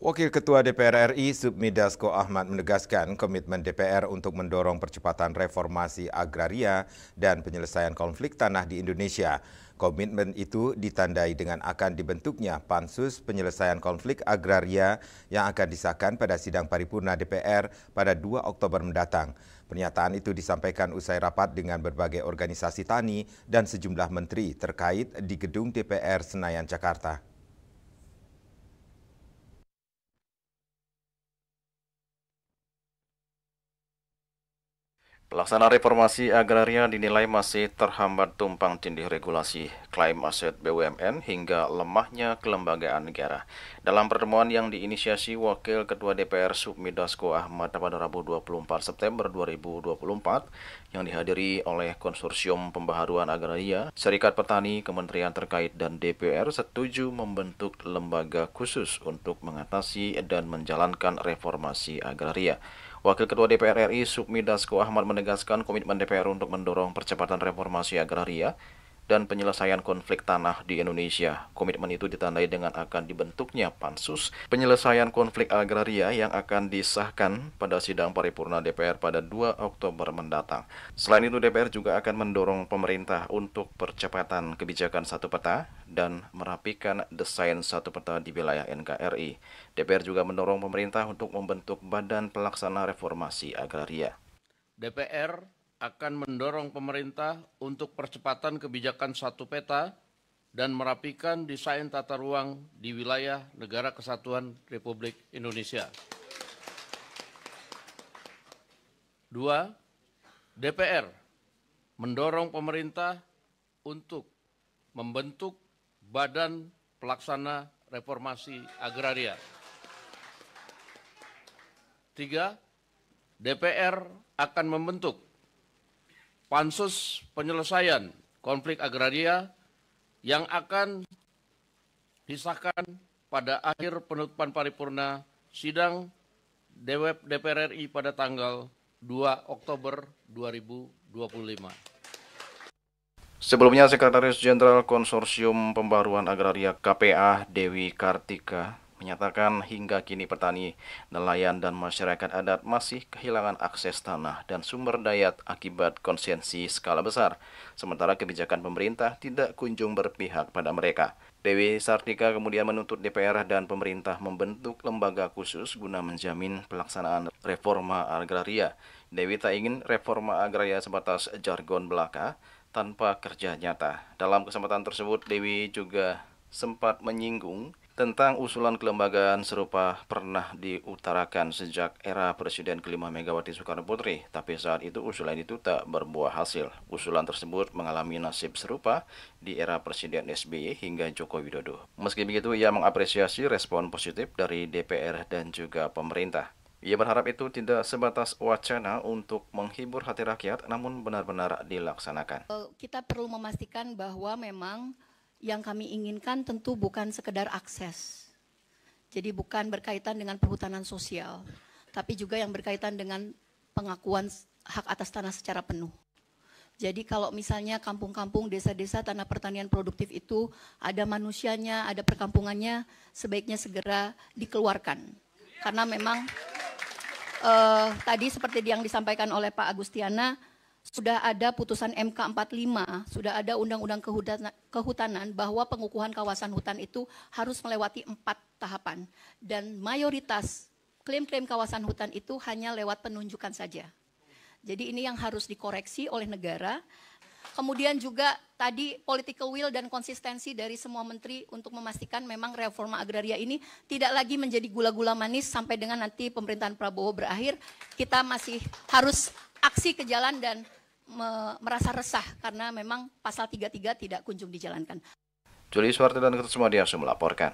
Wakil Ketua DPR RI Supmi Dasko Ahmad menegaskan komitmen DPR untuk mendorong percepatan reformasi agraria dan penyelesaian konflik tanah di Indonesia. Komitmen itu ditandai dengan akan dibentuknya Pansus Penyelesaian Konflik Agraria yang akan disahkan pada sidang paripurna DPR pada 2 Oktober mendatang. Pernyataan itu disampaikan usai rapat dengan berbagai organisasi tani dan sejumlah menteri terkait di gedung DPR Senayan, Jakarta. Pelaksanaan reformasi agraria dinilai masih terhambat tumpang tindih regulasi, klaim aset BUMN hingga lemahnya kelembagaan negara. Dalam pertemuan yang diinisiasi Wakil Ketua DPR Supmi Dasko Ahmad pada Rabu 24 September 2024 yang dihadiri oleh Konsorsium Pembaharuan Agraria, Serikat Petani, Kementerian terkait dan DPR setuju membentuk lembaga khusus untuk mengatasi dan menjalankan reformasi agraria. Wakil Ketua DPR RI Supmi Dasko Ahmad menegaskan komitmen DPR untuk mendorong percepatan reformasi agraria dan penyelesaian konflik tanah di Indonesia. Komitmen itu ditandai dengan akan dibentuknya Pansus Penyelesaian Konflik Agraria yang akan disahkan pada sidang paripurna DPR pada 2 Oktober mendatang. Selain itu, DPR juga akan mendorong pemerintah untuk percepatan kebijakan satu peta dan merapikan desain satu peta di wilayah NKRI. DPR juga mendorong pemerintah untuk membentuk Badan Pelaksana Reformasi Agraria. DPR akan mendorong pemerintah untuk percepatan kebijakan satu peta dan merapikan desain tata ruang di wilayah Negara Kesatuan Republik Indonesia. 2. DPR mendorong pemerintah untuk membentuk Badan Pelaksana Reformasi Agraria. 3. DPR akan membentuk Pansus Penyelesaian Konflik Agraria yang akan disahkan pada akhir penutupan paripurna sidang DPR RI pada tanggal 2 Oktober 2025. Sebelumnya, Sekretaris Jenderal Konsorsium Pembaharuan Agraria KPA Dewi Kartika menyatakan hingga kini petani, nelayan, dan masyarakat adat masih kehilangan akses tanah dan sumber daya akibat konsensi skala besar, sementara kebijakan pemerintah tidak kunjung berpihak pada mereka. Dewi Sartika kemudian menuntut DPR dan pemerintah membentuk lembaga khusus guna menjamin pelaksanaan reforma agraria. Dewi tak ingin reforma agraria sebatas jargon belaka tanpa kerja nyata. Dalam kesempatan tersebut, Dewi juga sempat menyinggung tentang usulan kelembagaan serupa pernah diutarakan sejak era Presiden kelima Megawati Soekarno Putri, tapi saat itu usulan itu tak berbuah hasil. Usulan tersebut mengalami nasib serupa di era Presiden SBY hingga Joko Widodo. Meski begitu, ia mengapresiasi respon positif dari DPR dan juga pemerintah. Ia berharap itu tidak sebatas wacana untuk menghibur hati rakyat, namun benar-benar dilaksanakan. Kita perlu memastikan bahwa memang yang kami inginkan tentu bukan sekedar akses. Jadi bukan berkaitan dengan perhutanan sosial, tapi juga yang berkaitan dengan pengakuan hak atas tanah secara penuh. Jadi kalau misalnya kampung-kampung, desa-desa, tanah pertanian produktif itu ada manusianya, ada perkampungannya, sebaiknya segera dikeluarkan. Karena memang tadi seperti yang disampaikan oleh Pak Agustiana, sudah ada putusan MK 45, sudah ada Undang-Undang Kehutanan bahwa pengukuhan kawasan hutan itu harus melewati 4 tahapan. Dan mayoritas klaim-klaim kawasan hutan itu hanya lewat penunjukan saja. Jadi ini yang harus dikoreksi oleh negara. Kemudian juga tadi political will dan konsistensi dari semua menteri untuk memastikan memang reforma agraria ini tidak lagi menjadi gula-gula manis sampai dengan nanti pemerintahan Prabowo berakhir. Kita masih harus aksi ke jalan dan merasa resah karena memang pasal 33 tidak kunjung dijalankan. Juli Suwarti dan Ketut Sumadiaso melaporkan.